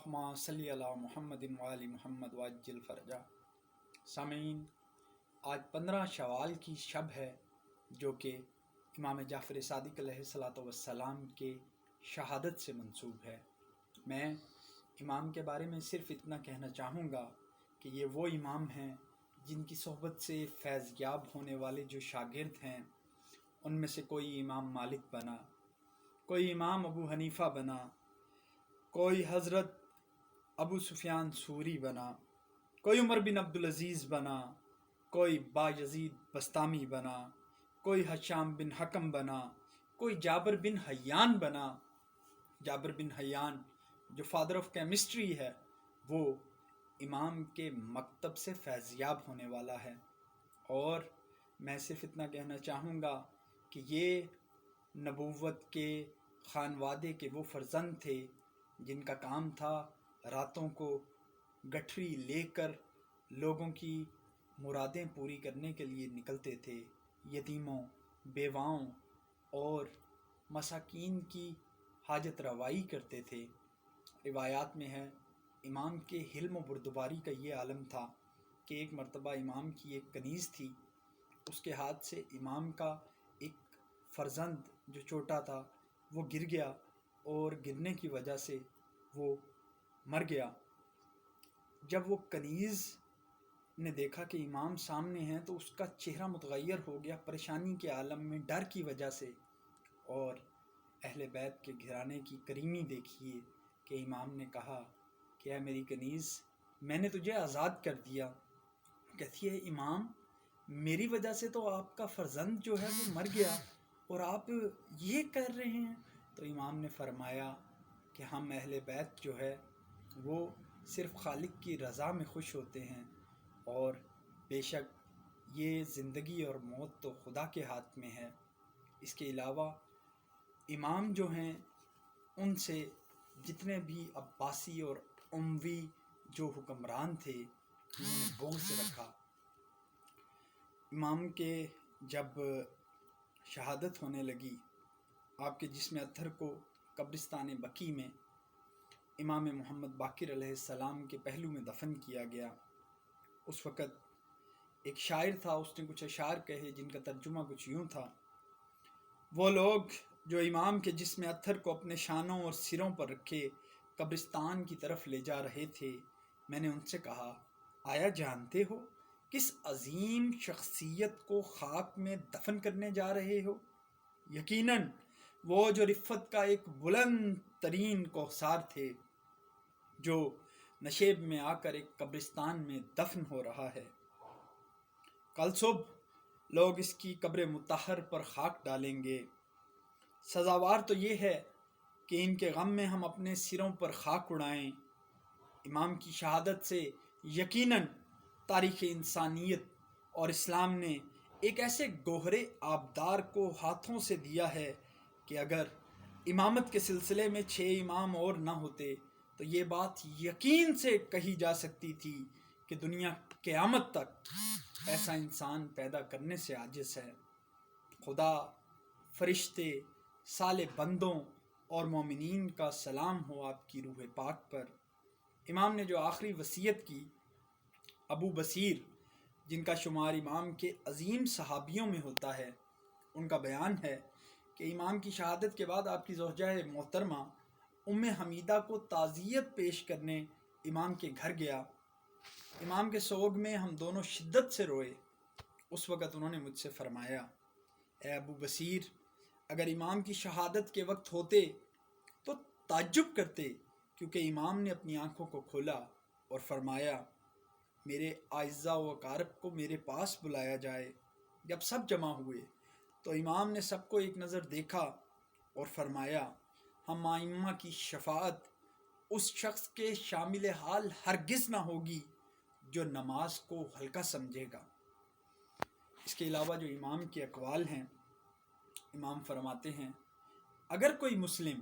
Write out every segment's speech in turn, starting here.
اللہم صلی علی محمد وآل محمد وعجل فرجہ۔ سامعین، آج 15 شوال کی شب ہے جو کہ امام جعفر صادق علیہ السلام کے شہادت سے منسوب ہے۔ میں امام کے بارے میں صرف اتنا کہنا چاہوں گا کہ یہ وہ امام ہیں جن کی صحبت سے فیض یاب ہونے والے جو شاگرد ہیں ان میں سے کوئی امام مالک بنا، کوئی امام ابو حنیفہ بنا، کوئی حضرت ابو سفیان ثوری بنا، کوئی عمر بن عبدالعزیز بنا، کوئی بایزید بستامی بنا، کوئی ہشام بن حکم بنا، کوئی جابر بن حیان بنا۔ جابر بن حیان جو فادر آف کیمسٹری ہے وہ امام کے مکتب سے فیضیاب ہونے والا ہے۔ اور میں صرف اتنا کہنا چاہوں گا کہ یہ نبوت کے خانوادے کے وہ فرزند تھے جن کا کام تھا راتوں کو گٹھری لے کر لوگوں کی مرادیں پوری کرنے کے لیے نکلتے تھے، یتیموں، بیواؤں اور مساکین کی حاجت روائی کرتے تھے۔ روایات میں ہے امام کے حلم و بردباری کا یہ عالم تھا کہ ایک مرتبہ امام کی ایک کنیز تھی، اس کے ہاتھ سے امام کا ایک فرزند جو چھوٹا تھا وہ گر گیا اور گرنے کی وجہ سے وہ مر گیا۔ جب وہ کنیز نے دیکھا کہ امام سامنے ہیں تو اس کا چہرہ متغیر ہو گیا پریشانی کے عالم میں، ڈر کی وجہ سے، اور اہل بیت کے گھرانے کی کریمی دیکھیے کہ امام نے کہا کہ اے میری کنیز، میں نے تجھے آزاد کر دیا۔ کہتی ہے امام میری وجہ سے تو آپ کا فرزند جو ہے وہ مر گیا اور آپ یہ کر رہے ہیں؟ تو امام نے فرمایا کہ ہم اہل بیت جو ہے وہ صرف خالق کی رضا میں خوش ہوتے ہیں، اور بے شک یہ زندگی اور موت تو خدا کے ہاتھ میں ہے۔ اس کے علاوہ امام جو ہیں ان سے جتنے بھی عباسی اور اموی جو حکمران تھے انہوں نے بغض رکھا۔ امام کے جب شہادت ہونے لگی، آپ کے جسم اطہر کو قبرستان بقیع میں امام محمد باقر علیہ السلام کے پہلو میں دفن کیا گیا۔ اس وقت ایک شاعر تھا، اس نے کچھ اشعار کہے جن کا ترجمہ کچھ یوں تھا: وہ لوگ جو امام کے جسم اطہر کو اپنے شانوں اور سروں پر رکھے قبرستان کی طرف لے جا رہے تھے، میں نے ان سے کہا آیا جانتے ہو کس عظیم شخصیت کو خاک میں دفن کرنے جا رہے ہو؟ یقیناً وہ جو رفت کا ایک بلند ترین کوثر تھے جو نشیب میں آ کر ایک قبرستان میں دفن ہو رہا ہے۔ کل صبح لوگ اس کی قبر مطہر پر خاک ڈالیں گے۔ سزاوار تو یہ ہے کہ ان کے غم میں ہم اپنے سروں پر خاک اڑائیں۔ امام کی شہادت سے یقیناً تاریخ انسانیت اور اسلام نے ایک ایسے گوہر آبدار کو ہاتھوں سے دیا ہے کہ اگر امامت کے سلسلے میں 6 امام اور نہ ہوتے تو یہ بات یقین سے کہی جا سکتی تھی کہ دنیا قیامت تک ایسا انسان پیدا کرنے سے عاجز ہے۔ خدا، فرشتے، صالح بندوں اور مومنین کا سلام ہو آپ کی روح پاک پر۔ امام نے جو آخری وصیت کی، ابو بصیر جن کا شمار امام کے عظیم صحابیوں میں ہوتا ہے، ان کا بیان ہے کہ امام کی شہادت کے بعد آپ کی زوجہ محترمہ ام حمیدہ کو تعزیت پیش کرنے امام کے گھر گیا۔ امام کے سوگ میں ہم دونوں شدت سے روئے۔ اس وقت انہوں نے مجھ سے فرمایا اے ابو بصیر، اگر امام کی شہادت کے وقت ہوتے تو تعجب کرتے، کیونکہ امام نے اپنی آنکھوں کو کھولا اور فرمایا میرے اعزاء و اقارب کو میرے پاس بلایا جائے۔ جب سب جمع ہوئے تو امام نے سب کو ایک نظر دیکھا اور فرمایا ہم ائمہ کی شفاعت اس شخص کے شامل حال ہرگز نہ ہوگی جو نماز کو ہلکا سمجھے گا۔ اس کے علاوہ جو امام کے اقوال ہیں، امام فرماتے ہیں اگر کوئی مسلم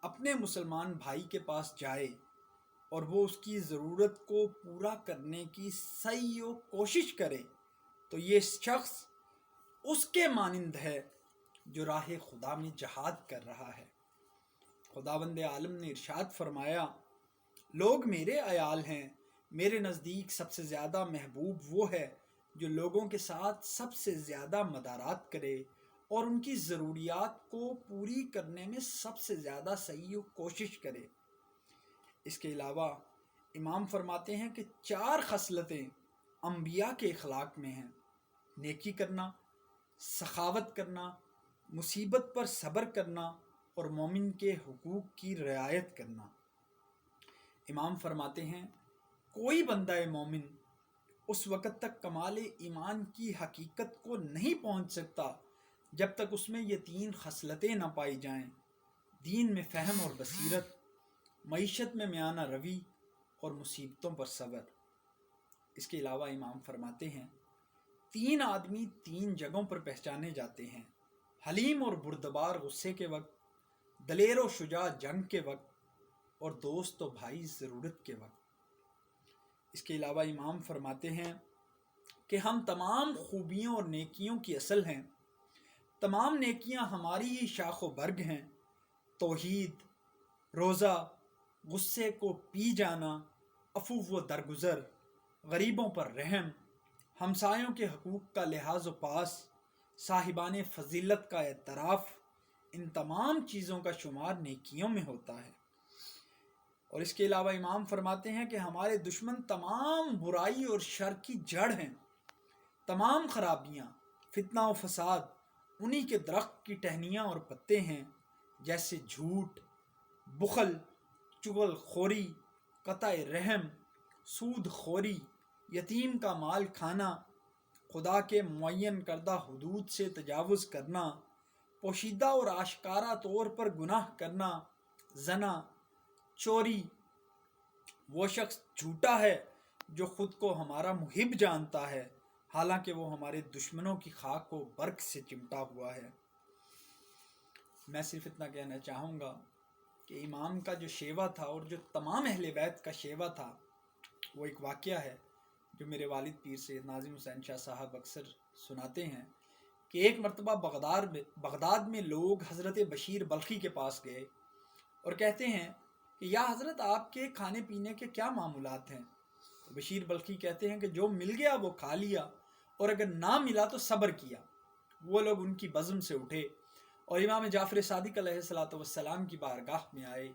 اپنے مسلمان بھائی کے پاس جائے اور وہ اس کی ضرورت کو پورا کرنے کی سعی و کوشش کرے تو یہ شخص اس کے مانند ہے جو راہ خدا میں جہاد کر رہا ہے۔ خداوند عالم نے ارشاد فرمایا لوگ میرے عیال ہیں، میرے نزدیک سب سے زیادہ محبوب وہ ہے جو لوگوں کے ساتھ سب سے زیادہ مدارات کرے اور ان کی ضروریات کو پوری کرنے میں سب سے زیادہ صحیح و کوشش کرے۔ اس کے علاوہ امام فرماتے ہیں کہ 4 خصلتیں انبیاء کے اخلاق میں ہیں: نیکی کرنا، سخاوت کرنا، مصیبت پر صبر کرنا اور مومن کے حقوق کی رعایت کرنا۔ امام فرماتے ہیں کوئی بندہ مومن اس وقت تک کمال ایمان کی حقیقت کو نہیں پہنچ سکتا جب تک اس میں یہ 3 خصلتیں نہ پائی جائیں: دین میں فہم اور بصیرت، معیشت میں میانہ روی اور مصیبتوں پر صبر۔ اس کے علاوہ امام فرماتے ہیں 3 آدمی 3 جگہوں پر پہچانے جاتے ہیں: حلیم اور بردبار غصے کے وقت، دلیر و شجاع جنگ کے وقت اور دوست و بھائی ضرورت کے وقت۔ اس کے علاوہ امام فرماتے ہیں کہ ہم تمام خوبیوں اور نیکیوں کی اصل ہیں، تمام نیکیاں ہماری ہی شاخ و برگ ہیں: توحید، روزہ، غصے کو پی جانا، عفو و درگزر، غریبوں پر رحم، ہمسایوں کے حقوق کا لحاظ و پاس، صاحبان فضیلت کا اعتراف۔ ان تمام چیزوں کا شمار نیکیوں میں ہوتا ہے۔ اور اس کے علاوہ امام فرماتے ہیں کہ ہمارے دشمن تمام برائی اور شر کی جڑ ہیں، تمام خرابیاں، فتنہ و فساد انہی کے درخت کی ٹہنیاں اور پتے ہیں، جیسے جھوٹ، بخل، چغل خوری، قطع رحم، سود خوری، یتیم کا مال کھانا، خدا کے معین کردہ حدود سے تجاوز کرنا، پوشیدہ اور آشکارا طور پر گناہ کرنا، زنا، چوری۔ وہ شخص جھوٹا ہے جو خود کو ہمارا محب جانتا ہے حالانکہ وہ ہمارے دشمنوں کی خاک کو برق سے چمٹا ہوا ہے۔ میں صرف اتنا کہنا چاہوں گا کہ امام کا جو شیوا تھا اور جو تمام اہل بیت کا شیوا تھا، وہ ایک واقعہ ہے جو میرے والد پیر سید ناظم حسین شاہ صاحب اکثر سناتے ہیں کہ ایک مرتبہ بغداد میں لوگ حضرت بشیر بلخی کے پاس گئے اور کہتے ہیں کہ یا حضرت آپ کے کھانے پینے کے کیا معمولات ہیں؟ تو بشیر بلخی کہتے ہیں کہ جو مل گیا وہ کھا لیا اور اگر نہ ملا تو صبر کیا۔ وہ لوگ ان کی بزم سے اٹھے اور امام جعفر صادق علیہ السلام کی بارگاہ میں آئے،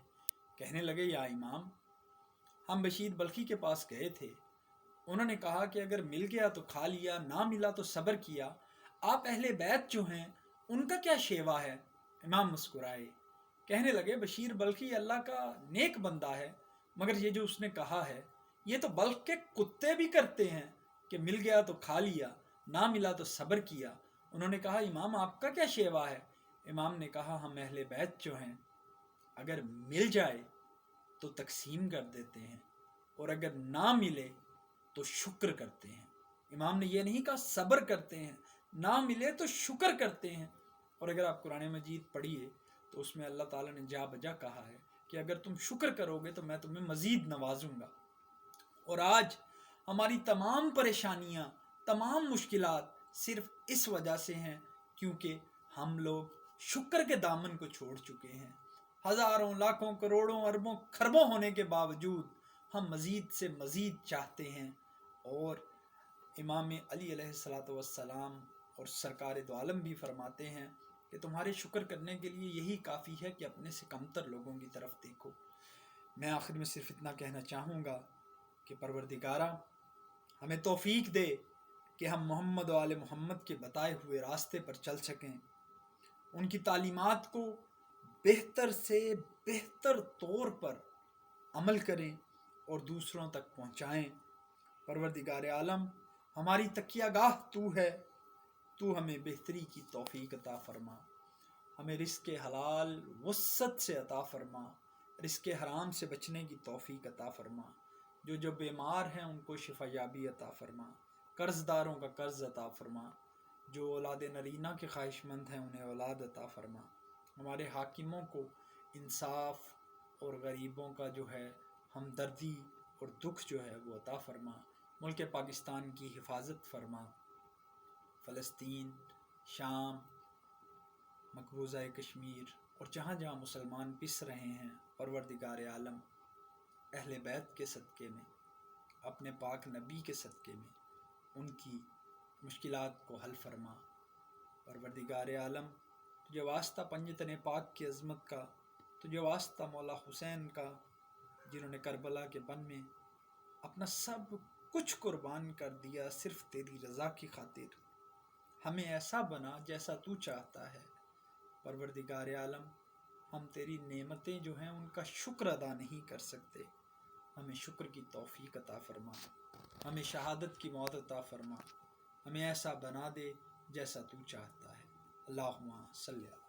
کہنے لگے یا امام، ہم بشیر بلخی کے پاس گئے تھے، انہوں نے کہا کہ اگر مل گیا تو کھا لیا، نہ ملا تو صبر کیا، آپ اہل بیت جو ہیں ان کا کیا شیوا ہے؟ امام مسکرائے، کہنے لگے بشیر بلخی اللہ کا نیک بندہ ہے، مگر یہ جو اس نے کہا ہے یہ تو بلخ کے کتے بھی کرتے ہیں کہ مل گیا تو کھا لیا، نہ ملا تو صبر کیا۔ انہوں نے کہا امام آپ کا کیا شیوا ہے؟ امام نے کہا ہم اہل بیت جو ہیں اگر مل جائے تو تقسیم کر دیتے ہیں اور اگر نہ ملے تو شکر کرتے ہیں۔ امام نے یہ نہیں کہا صبر کرتے ہیں، نہ ملے تو شکر کرتے ہیں۔ اور اگر آپ قرآن مجید پڑھیے تو اس میں اللہ تعالیٰ نے جا بجا کہا ہے کہ اگر تم شکر کرو گے تو میں تمہیں مزید نوازوں گا۔ اور آج ہماری تمام پریشانیاں، تمام مشکلات صرف اس وجہ سے ہیں کیونکہ ہم لوگ شکر کے دامن کو چھوڑ چکے ہیں۔ ہزاروں، لاکھوں، کروڑوں، اربوں، کھربوں ہونے کے باوجود ہم مزید سے مزید چاہتے ہیں۔ اور امام علی علیہ السلام اور سرکار دو عالم بھی فرماتے ہیں کہ تمہارے شکر کرنے کے لیے یہی کافی ہے کہ اپنے سے کمتر لوگوں کی طرف دیکھو۔ میں آخر میں صرف اتنا کہنا چاہوں گا کہ پروردگارہ ہمیں توفیق دے کہ ہم محمد و آل محمد کے بتائے ہوئے راستے پر چل سکیں، ان کی تعلیمات کو بہتر سے بہتر طور پر عمل کریں اور دوسروں تک پہنچائیں۔ پروردگار عالم ہماری تکیہ گاہ تو ہے، تو ہمیں بہتری کی توفیق عطا فرما، ہمیں رزق حلال وسعت سے عطا فرما، رزق حرام سے بچنے کی توفیق عطا فرما، جو بیمار ہیں ان کو شفا یابی عطا فرما، قرض داروں کا قرض عطا فرما، جو اولاد نرینہ کے خواہش مند ہیں انہیں اولاد عطا فرما، ہمارے حاکموں کو انصاف اور غریبوں کا جو ہے ہمدردی اور دکھ جو ہے وہ عطا فرما، ملک پاکستان کی حفاظت فرما، فلسطین، شام، مقبوضہ کشمیر اور جہاں جہاں مسلمان پس رہے ہیں، پروردگار عالم اہل بیت کے صدقے میں، اپنے پاک نبی کے صدقے میں ان کی مشکلات کو حل فرما۔ پروردگار عالم، تجھے واسطہ پنجتن پاک کی عظمت کا، تجھے واسطہ مولا حسین کا، جنہوں نے کربلا کے بن میں اپنا سب کچھ قربان کر دیا صرف تیری رضا کی خاطر۔ ہمیں ایسا بنا جیسا تو چاہتا ہے۔ پروردگار عالم، ہم تیری نعمتیں جو ہیں ان کا شکر ادا نہیں کر سکتے، ہمیں شکر کی توفیق عطا فرما، ہمیں شہادت کی موت عطا فرما، ہمیں ایسا بنا دے جیسا تو چاہتا ہے۔ اللہم صلی اللہ